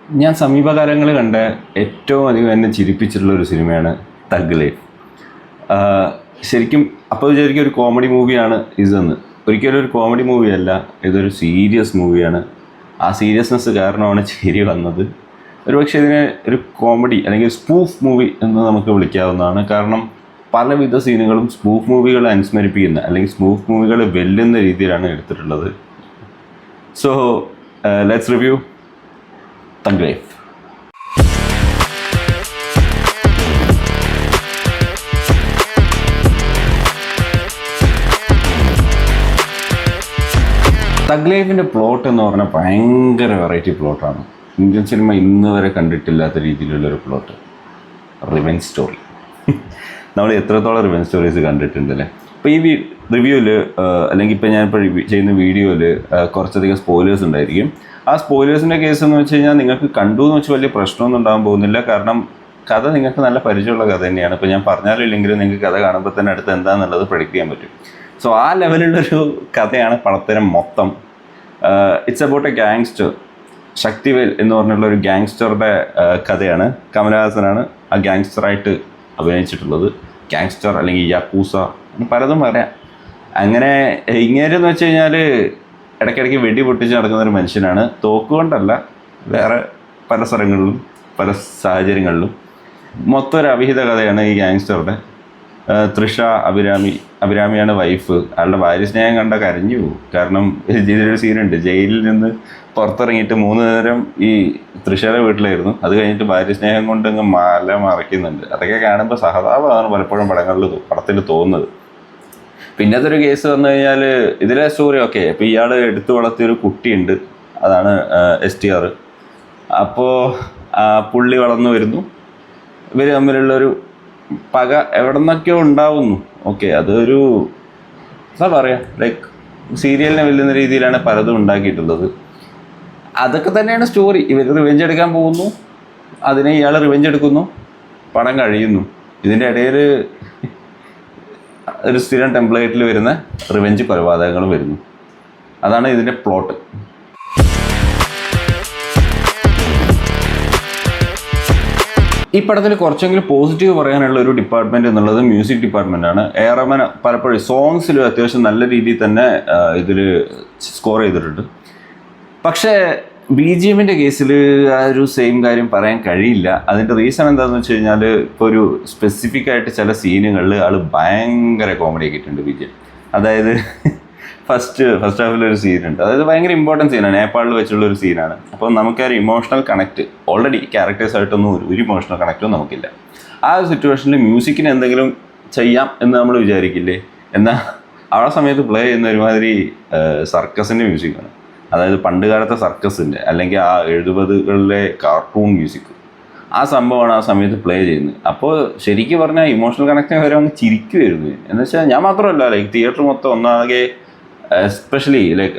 ഞാൻ സമീപകാലങ്ങളിൽ കണ്ട ഏറ്റവും അധികം എന്നെ ചിരിപ്പിച്ചിട്ടുള്ള ഒരു സിനിമയാണ് തഗ് ലൈഫ്. ശരിക്കും അപ്പോൾ വിചാരിക്കും ഒരു കോമഡി മൂവിയാണ് ഇതെന്ന്. ഒരിക്കലും ഒരു കോമഡി മൂവിയല്ല, ഇതൊരു സീരിയസ് മൂവിയാണ്. ആ സീരിയസ്നെസ് കാരണമാണ് ചിരി വന്നത്. ഒരുപക്ഷെ ഇതിനെ ഒരു കോമഡി അല്ലെങ്കിൽ സ്പൂഫ് മൂവി എന്ന് നമുക്ക് വിളിക്കാവുന്നതാണ്. കാരണം പലവിധ സീനുകളും സ്പൂഫ് മൂവികളെ അനുസ്മരിപ്പിക്കുന്ന അല്ലെങ്കിൽ സ്പൂഫ് മൂവികളെ വെല്ലുന്ന രീതിയിലാണ് എടുത്തിട്ടുള്ളത്. So let's review thug life. Thug ലൈഫിൻ്റെ പ്ലോട്ട് എന്ന് പറഞ്ഞാൽ ഭയങ്കര വെറൈറ്റി പ്ലോട്ടാണ്. ഇന്ത്യൻ സിനിമ ഇന്ന് വരെ കണ്ടിട്ടില്ലാത്ത രീതിയിലുള്ളൊരു പ്ലോട്ട്. Revenge story. നമ്മൾ എത്രത്തോളം റിവെഞ്ച് സ്റ്റോറീസ് കണ്ടിട്ടുണ്ടല്ലേ. ഇപ്പോൾ ഈ റിവ്യൂവിൽ അല്ലെങ്കിൽ ഇപ്പോൾ ഞാനിപ്പോൾ ചെയ്യുന്ന വീഡിയോയിൽ കുറച്ചധികം സ്പോയിലേഴ്സ് ഉണ്ടായിരിക്കും. ആ സ്പോയിലേഴ്സിൻ്റെ കേസ് എന്ന് വെച്ച് കഴിഞ്ഞാൽ നിങ്ങൾക്ക് കണ്ടു എന്ന് വെച്ച് വലിയ പ്രശ്നമൊന്നും ഉണ്ടാകാൻ പോകുന്നില്ല. കാരണം കഥ നിങ്ങൾക്ക് നല്ല പരിചയമുള്ള കഥ തന്നെയാണ്. ഇപ്പോൾ ഞാൻ പറഞ്ഞാലും ഇല്ലെങ്കിലും നിങ്ങൾക്ക് കഥ കാണുമ്പോൾ തന്നെ അടുത്ത് എന്താണെന്നുള്ളത് പ്രഡിക്റ്റ് ചെയ്യാൻ പറ്റും. സോ ആ ലെവലിലുള്ളൊരു കഥയാണ് പടത്തിനെ മൊത്തം. It's about A gangster. Sakthivel എന്ന് പറഞ്ഞുള്ള ഒരു ഗാങ്സ്റ്ററുടെ കഥയാണ്. കമലഹാസനാണ് ആ ഗാങ്സ്റ്ററായിട്ട് അഭിനയിച്ചിട്ടുള്ളത്. ഗാങ്സ്റ്റർ അല്ലെങ്കിൽ യാക്കൂസ പലതും പറയാം. അങ്ങനെ ഇങ്ങനെയെന്ന് വെച്ച് കഴിഞ്ഞാൽ ഇടയ്ക്കിടയ്ക്ക് വെടി പൊട്ടിച്ച് നടക്കുന്നൊരു മനുഷ്യനാണ്. തോക്കുകൊണ്ടല്ല, വേറെ പല സ്ഥലങ്ങളിലും പല സാഹചര്യങ്ങളിലും. മൊത്തം ഒരു അവിഹിത കഥയാണ് ഈ ഗാങ്സ്റ്ററുടെ. തൃഷ അഭിരാമിയാണ് വൈഫ്. ആളുടെ ഭാര്യ സ്നേഹം കണ്ട കരഞ്ഞു പോകും. കാരണം ഇതിലൊരു സീനുണ്ട്, ജയിലിൽ നിന്ന് പുറത്തിറങ്ങിയിട്ട് 3 നേരം ഈ തൃഷയുടെ വീട്ടിലായിരുന്നു. അത് കഴിഞ്ഞിട്ട് ഭാര്യ സ്നേഹം കൊണ്ട് അങ്ങ് മറയ്ക്കുന്നുണ്ട്. അതൊക്കെ കാണുമ്പോൾ സഹതാപമാണ് പലപ്പോഴും പടത്തിൽ തോന്നുന്നത്. പിന്നത്തെ ഒരു കേസ് വന്നു കഴിഞ്ഞാൽ ഇതിലെ സ്റ്റോറി ഓക്കെ. അപ്പോൾ ഇയാൾ എടുത്തു വളർത്തിയൊരു കുട്ടിയുണ്ട്, അതാണ് STR. അപ്പോൾ പുള്ളി വളർന്നു വരുന്നു. ഇവർ തമ്മിലുള്ളൊരു പക എവിടെ നിന്നൊക്കെയോ ഉണ്ടാവുന്നു. ഓക്കെ, അതൊരു എന്താ പറയുക, ലൈക്ക് സീരിയലിനെ വെല്ലുന്ന രീതിയിലാണ് പലതും ഉണ്ടാക്കിയിട്ടുള്ളത്. അതൊക്കെ തന്നെയാണ് സ്റ്റോറി. ഇവർ റിവെഞ്ച് എടുക്കാൻ പോകുന്നു, അതിനെ ഇയാൾ റിവെഞ്ച് എടുക്കുന്നു, പടം കഴിയുന്നു. ഇതിൻ്റെ ഇടയിൽ ഒരു സ്ഥിരം ടെംപ്ലേറ്റിൽ വരുന്ന റിവെഞ്ച് കൊലപാതകങ്ങളും വരുന്നു. അതാണ് ഇതിൻ്റെ പ്ലോട്ട്. ഈ പടത്തിൽ കുറച്ചെങ്കിലും പോസിറ്റീവ് പറയാനുള്ള ഒരു ഡിപ്പാർട്ട്മെൻറ്റ് എന്നുള്ളത് മ്യൂസിക് ഡിപ്പാർട്ട്മെൻറ്റാണ്. AR റഹ്മാൻ പലപ്പോഴും സോങ്സിൽ അത്യാവശ്യം നല്ല രീതിയിൽ തന്നെ ഇതിൽ സ്കോർ ചെയ്തിട്ടുണ്ട്. പക്ഷേ BGMൻ്റെ കേസിൽ ആ ഒരു സെയിം കാര്യം പറയാൻ കഴിയില്ല. അതിൻ്റെ റീസൺ എന്താണെന്ന് വെച്ച് കഴിഞ്ഞാൽ ഇപ്പോൾ ഒരു സ്പെസിഫിക് ആയിട്ട് ചില സീനുകളിൽ ആൾ ഭയങ്കര കോമഡി ആക്കിയിട്ടുണ്ട് BGM. അതായത് ഫസ്റ്റ് ഹാഫിലൊരു സീനുണ്ട്, അതായത് ഭയങ്കര ഇമ്പോർട്ടൻറ്റ് സീനാണ്, നേപ്പാളിൽ വെച്ചുള്ള ഒരു സീനാണ്. അപ്പോൾ നമുക്കൊരു ഇമോഷണൽ കണക്റ്റ് ഓൾറെഡി ക്യാരക്ടേഴ്സായിട്ടൊന്നും ഒരു ഇമോഷണൽ കണക്റ്റും നമുക്കില്ല. ആ ഒരു സിറ്റുവേഷനിൽ മ്യൂസിക്കിന് എന്തെങ്കിലും ചെയ്യാം എന്ന് നമ്മൾ വിചാരിക്കില്ലേ? എന്നാൽ ആ സമയത്ത് പ്ലേ ചെയ്യുന്ന ഒരുമാതിരി സർക്കസിൻ്റെ മ്യൂസിക്കാണ്. അതായത് പണ്ട് കാലത്തെ സർക്കസിൻ്റെ അല്ലെങ്കിൽ ആ 70കളിലെ കാർട്ടൂൺ മ്യൂസിക്, ആ സംഭവമാണ് ആ സമയത്ത് പ്ലേ ചെയ്യുന്നത്. അപ്പോൾ ശരിക്കും പറഞ്ഞാൽ ഇമോഷണൽ കണക്ഷൻ വരെ അങ്ങ് ചിരിക്കുമായിരുന്നു. എന്ന് വെച്ചാൽ ഞാൻ മാത്രമല്ല, ലൈക്ക് തിയേറ്റർ മൊത്തം ഒന്നാകെ, എസ്പെഷ്യലി ലൈക്ക്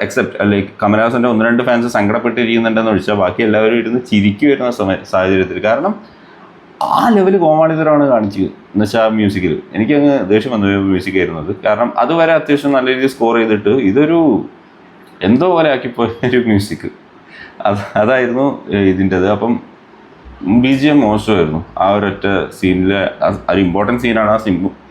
എക്സെപ്റ്റ് ലൈക്ക് കമലഹാസൻ്റെ 1-2 ഫാൻസ് സങ്കടപ്പെട്ടിരിക്കുന്നുണ്ടെന്ന് ഒഴിച്ചാൽ ബാക്കി എല്ലാവരും ഇരുന്ന് ചിരിക്കു വരുന്ന സാഹചര്യത്തിൽ. കാരണം ആ ലെവല് കോമാളിതരമാണ് കാണിച്ചത്. എന്ന് വെച്ചാൽ ആ മ്യൂസിക്കിൽ എനിക്കങ്ങ് ദേഷ്യം വന്ന മ്യൂസിക് ആയിരുന്നത്. കാരണം അതുവരെ അത്യാവശ്യം നല്ല രീതിയിൽ സ്കോർ ചെയ്തിട്ട് ഇതൊരു എന്തോ പോലെ ആക്കിപ്പോയ ഒരു മ്യൂസിക് അതായിരുന്നു ഇതിൻ്റെത്. അപ്പം BGM മോശമായിരുന്നു. ആ ഒരൊറ്റ സീനിലെ ഒരു ഇമ്പോർട്ടൻറ്റ് സീനാണ്. ആ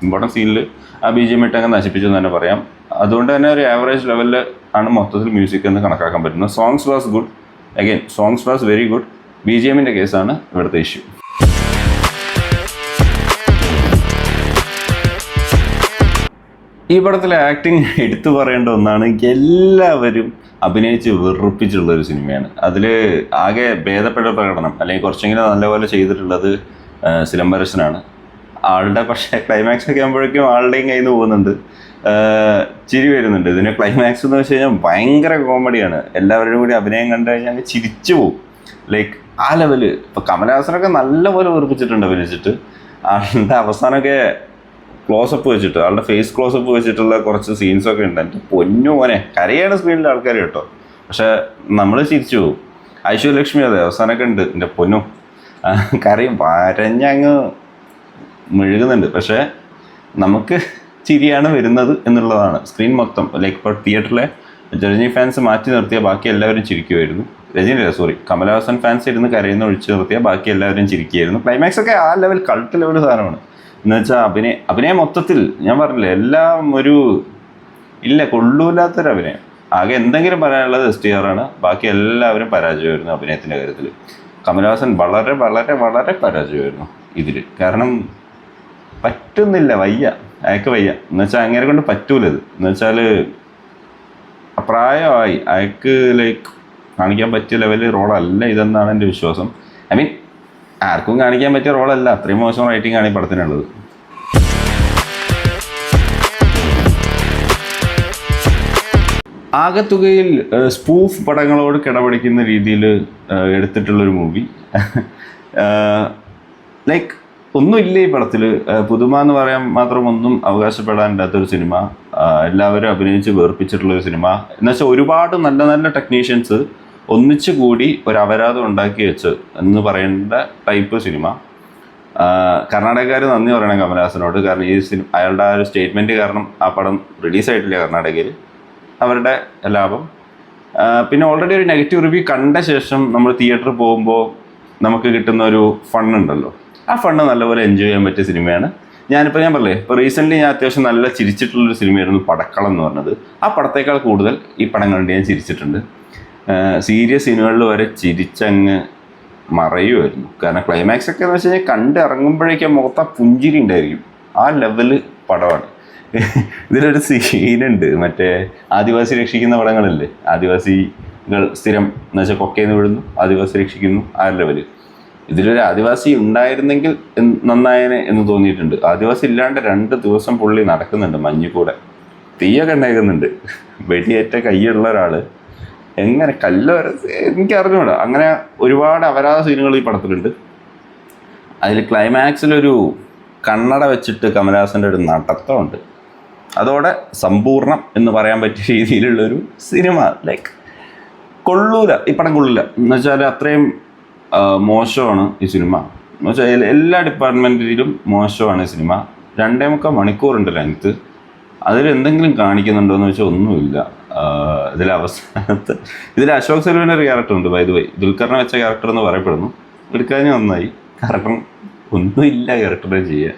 ഇമ്പോർട്ടൻറ്റ് സീനിൽ ആ BGM ഇട്ടങ്ങ് നശിപ്പിച്ചെന്ന് തന്നെ പറയാം. അതുകൊണ്ട് തന്നെ ഒരു ആവറേജ് ലെവലിൽ ആണ് മൊത്തത്തിൽ മ്യൂസിക് എന്ന് കണക്കാക്കാൻ പറ്റുന്നത്. Songs was good, again songs was very good. BGMൻ്റെ കേസാണ് ഇവിടുത്തെ ഇഷ്യൂ. ഈ പടത്തിലെ ആക്ടിങ് എടുത്തു പറയേണ്ട ഒന്നാണ്. എല്ലാവരും അഭിനയിച്ച് വെറുപ്പിച്ചുള്ളൊരു സിനിമയാണ്. അതിൽ ആകെ ഭേദപ്പെട്ട പ്രകടനം അല്ലെങ്കിൽ കുറച്ചെങ്കിലും നല്ലപോലെ ചെയ്തിട്ടുള്ളത് സിലംബരസനാണ്. ആളുടെ പക്ഷേ ക്ലൈമാക്സ് ഒക്കെ ആകുമ്പോഴേക്കും ആളുടെയും കയ്യിൽ നിന്ന് പോകുന്നുണ്ട്, ചിരി വരുന്നുണ്ട്. ഇതിൻ്റെ ക്ലൈമാക്സ് എന്ന് വെച്ച് കഴിഞ്ഞാൽ ഭയങ്കര കോമഡിയാണ്. എല്ലാവരും കൂടി അഭിനയം കണ്ടു കഴിഞ്ഞാൽ അങ്ങ് ചിരിച്ചു പോകും. ലൈക്ക് ആ ലെവല്. ഇപ്പോൾ കമലഹാസനൊക്കെ നല്ലപോലെ വെറുപ്പിച്ചിട്ടുണ്ട് അഭിനയിച്ചിട്ട്. ആളുടെ അവസാനമൊക്കെ ക്ലോസപ്പ് വെച്ചിട്ട്, ആളുടെ ഫേസ് ക്ലോസപ്പ് വെച്ചിട്ടുള്ള കുറച്ച് സീൻസൊക്കെ ഉണ്ട്. എൻ്റെ പൊന്നു മോനെ, കരയാണ് സ്ക്രീനിൽ ആൾക്കാർ കേട്ടോ. പക്ഷെ നമ്മൾ ചിരിച്ചു പോകും. ഐശ്വര്യലക്ഷ്മി അതെ അവസാനമൊക്കെ ഉണ്ട്, എൻ്റെ പൊന്നു കരയും, വരഞ്ഞങ്ങ് മെഴുകുന്നുണ്ട്. പക്ഷേ നമുക്ക് ചിരിയാണ് വരുന്നത് എന്നുള്ളതാണ്. സ്ക്രീൻ മൊത്തം ലൈക്ക് ഇപ്പോൾ തിയേറ്ററിലെ രജനി ഫാൻസ് മാറ്റി നിർത്തിയ ബാക്കി എല്ലാവരും ചിരിക്കുമായിരുന്നു. രജനിയല്ല സോറി, കമലഹാസൻ ഫാൻസ് ഇരുന്ന് കരയുന്ന ഒഴിച്ചു നിർത്തിയാൽ ബാക്കി എല്ലാവരും ചിരിക്കുകയായിരുന്നു. ക്ലൈമാക്സ് ഒക്കെ ആ ലെവൽ കൾട്ട് ലെവൽ സാധനമാണ്. എന്ന് വെച്ചാൽ അഭിനയം മൊത്തത്തിൽ ഞാൻ പറഞ്ഞില്ലേ എല്ലാം ഒരു കൊള്ളൂല്ലാത്തൊരു അഭിനയം. ആകെ എന്തെങ്കിലും പറയാനുള്ളത് STR ആണ്, ബാക്കി എല്ലാവരും പരാജയമായിരുന്നു അഭിനയത്തിൻ്റെ കാര്യത്തിൽ. കമലഹാസൻ വളരെ വളരെ വളരെ പരാജയമായിരുന്നു ഇതിൽ. കാരണം പറ്റുന്നില്ല, അയാൾക്ക് വയ്യ. എന്നുവെച്ചാൽ അങ്ങനെ കൊണ്ട് പറ്റൂലത്. എന്നുവെച്ചാൽ പ്രായമായി അയാൾക്ക് കാണിക്കാൻ പറ്റിയ ലെവലിൽ റോളല്ല ഇതെന്നാണ് എൻ്റെ വിശ്വാസം. ഐ മീൻ ആർക്കും കാണിക്കാൻ പറ്റിയ റോളല്ല, അത്രയും മോശം റൈറ്റിംഗ് ആണ് ഈ പടത്തിനുള്ളത്. ആകത്തുകയിൽ സ്പൂഫ് പടങ്ങളോട് കിടപിടിക്കുന്ന രീതിയിൽ എടുത്തിട്ടുള്ളൊരു മൂവി. ഒന്നുമില്ല ഈ പടത്തിൽ. പുതുമ എന്ന് പറയാൻ മാത്രം ഒന്നും അവകാശപ്പെടാനില്ലാത്തൊരു സിനിമ. എല്ലാവരും അഭിനയിച്ച് വേർപ്പിച്ചിട്ടുള്ളൊരു സിനിമ. എന്നുവെച്ചാൽ ഒരുപാട് നല്ല നല്ല ടെക്നീഷ്യൻസ് ഒന്നിച്ചു കൂടി ഒരു അപരാധം ഉണ്ടാക്കി വെച്ച് എന്ന് പറയേണ്ട ടൈപ്പ് സിനിമ. കർണാടകക്കാർ നന്ദി പറയണം കമലഹാസനോട്. കാരണം ഈ അയാളുടെ ആ ഒരു സ്റ്റേറ്റ്മെൻറ്റ് കാരണം ആ പടം റിലീസായിട്ടില്ല കർണാടകയിൽ. അവരുടെ ലാഭം. പിന്നെ ഓൾറെഡി ഒരു നെഗറ്റീവ് റിവ്യൂ കണ്ട ശേഷം നമ്മൾ തിയേറ്ററിൽ പോകുമ്പോൾ നമുക്ക് കിട്ടുന്ന ഒരു ഫണ്ണുണ്ടല്ലോ, ആ ഫണ്ണ് നല്ലപോലെ എൻജോയ് ചെയ്യാൻ പറ്റിയ സിനിമയാണ്. ഞാൻ പറഞ്ഞില്ലേ, ഇപ്പോൾ റീസെൻ്റ്ലി ഞാൻ അത്യാവശ്യം നല്ല ചിരിച്ചിട്ടുള്ളൊരു സിനിമയായിരുന്നു പടക്കളം എന്ന് പറഞ്ഞത്. ആ പടത്തേക്കാൾ കൂടുതൽ ഈ പടം കണ്ട് ഞാൻ ചിരിച്ചിട്ടുണ്ട്. സീരിയസ് സീനുകളിൽ വരെ ചിരിച്ചങ്ങ് മറയുമായിരുന്നു. കാരണം ക്ലൈമാക്സ് ഒക്കെ എന്ന് വെച്ച് കഴിഞ്ഞാൽ കണ്ട് ഇറങ്ങുമ്പോഴേക്കും മുഖത്ത് പുഞ്ചിരി ഉണ്ടായിരിക്കും. ആ ലെവല് പടമാണ്. ഇതിലൊരു സീനുണ്ട്, മറ്റേ ആദിവാസി രക്ഷിക്കുന്ന പടങ്ങളില്ലേ, ആദിവാസികൾ സ്ഥിരം എന്ന് വെച്ചാൽ കൊക്കയിൽ നിന്ന് വിടുന്നു, ആദിവാസി രക്ഷിക്കുന്നു, ആ ലെവല്. ഇതിലൊരു ആദിവാസി ഉണ്ടായിരുന്നെങ്കിൽ നന്നായനെ എന്ന് തോന്നിയിട്ടുണ്ട്. ആദിവാസി ഇല്ലാണ്ട് 2 ദിവസം പുള്ളി നടക്കുന്നുണ്ട് മഞ്ഞിക്കൂടെ, തീയൊക്കെ ഉണ്ടാക്കുന്നുണ്ട്. വെടിയേറ്റ കൈയുള്ള ഒരാൾ എങ്ങനെ കല്ല് വരെ എനിക്ക് അറിഞ്ഞൂടാ. അങ്ങനെ ഒരുപാട് അപരാധ സീനുകൾ ഈ പടത്തിലുണ്ട്. അതിൽ ക്ലൈമാക്സിലൊരു കണ്ണട വെച്ചിട്ട് കമലഹാസൻ്റെ ഒരു നടത്തമുണ്ട്. അതോടെ സമ്പൂർണ്ണം എന്ന് പറയാൻ പറ്റിയ രീതിയിലുള്ളൊരു സിനിമ. കൊള്ളൂല, ഈ പടം കൊള്ളില്ല. എന്ന് വെച്ചാൽ അത്രയും മോശമാണ് ഈ സിനിമ. എന്ന് വെച്ചാൽ എല്ലാ ഡിപ്പാർട്ട്മെൻറ്റിലും മോശമാണ് ഈ സിനിമ. 2.25 മണിക്കൂറുണ്ട് ലെങ്ത്ത്. അതിൽ എന്തെങ്കിലും കാണിക്കുന്നുണ്ടോ എന്ന് വെച്ചാൽ ഒന്നുമില്ല. ഇതിൽ അശോക് സെൽവൻ്റെ ഒരു ക്യാരക്ടർ ഉണ്ട്, ബൈ ദ വേ. ദുൽഖറിനെ വെച്ച ക്യാരക്ടർ എന്ന് പറയപ്പെടുന്നു. എടുക്കാനും നന്നായി. കാരണം ഒന്നുമില്ല ക്യാരക്ടറെ ചെയ്യുക,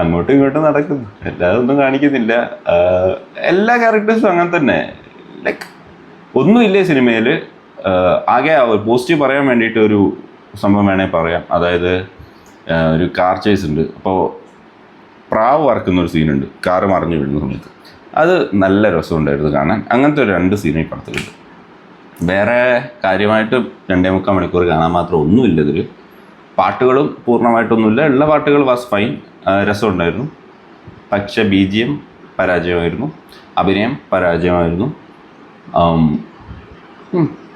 അങ്ങോട്ടും ഇങ്ങോട്ടും നടക്കുന്നു, എല്ലാവരും ഒന്നും കാണിക്കുന്നില്ല. എല്ലാ ക്യാരക്ടേഴ്സും അങ്ങനെ തന്നെ. ഒന്നുമില്ലേ സിനിമയിൽ. ആകെ പോസിറ്റീവ് പറയാൻ വേണ്ടിയിട്ട് ഒരു സംഭവം വേണേൽ പറയാം. അതായത് ഒരു കാർ ചേസ് ഉണ്ട്. അപ്പോൾ പ്രാവ് വറക്കുന്ന ഒരു സീനുണ്ട്, കാറ് മറിഞ്ഞു വീഴുന്ന സമയത്ത്. അത് നല്ല രസമുണ്ടായിരുന്നു കാണാൻ. അങ്ങനത്തെ ഒരു 2 സീൻ ഈ പടത്തിലുണ്ട്. വേറെ കാര്യമായിട്ട് 2.25 മണിക്കൂർ കാണാൻ മാത്രം ഒന്നുമില്ല ഇതിൽ. പാട്ടുകളും പൂർണ്ണമായിട്ടൊന്നുമില്ല. ഉള്ള പാട്ടുകൾ വാസ് ഫൈൻ, രസമുണ്ടായിരുന്നു. പക്ഷെ BGM പരാജയമായിരുന്നു, അഭിനയം പരാജയമായിരുന്നു.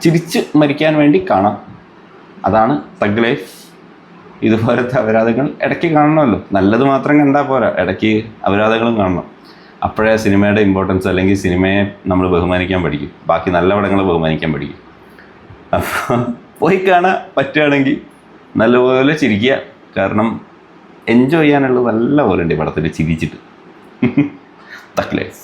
ചിരിച്ച് മരിക്കാൻ വേണ്ടി കാണാം, അതാണ് തഗ് ലൈഫ്. ഇതുപോലത്തെ അപരാധങ്ങൾ ഇടയ്ക്ക് കാണണമല്ലോ. നല്ലത് മാത്രം കണ്ടാൽ പോരാ, ഇടയ്ക്ക് അപരാധങ്ങളും കാണണം. അപ്പോഴേ സിനിമയുടെ ഇമ്പോർട്ടൻസ്, അല്ലെങ്കിൽ സിനിമയെ നമ്മൾ ബഹുമാനിക്കാൻ പഠിക്കും, ബാക്കി നല്ല പടങ്ങൾ ബഹുമാനിക്കാൻ പഠിക്കും. അപ്പോൾ പോയി കാണാൻ പറ്റുകയാണെങ്കിൽ നല്ലപോലെ ചിരിക്കുക. കാരണം എൻജോയ് ചെയ്യാനുള്ളത് നല്ല പോലെ ഉണ്ട് ഈ പടത്തിൽ ചിരിച്ചിട്ട്. Thug life.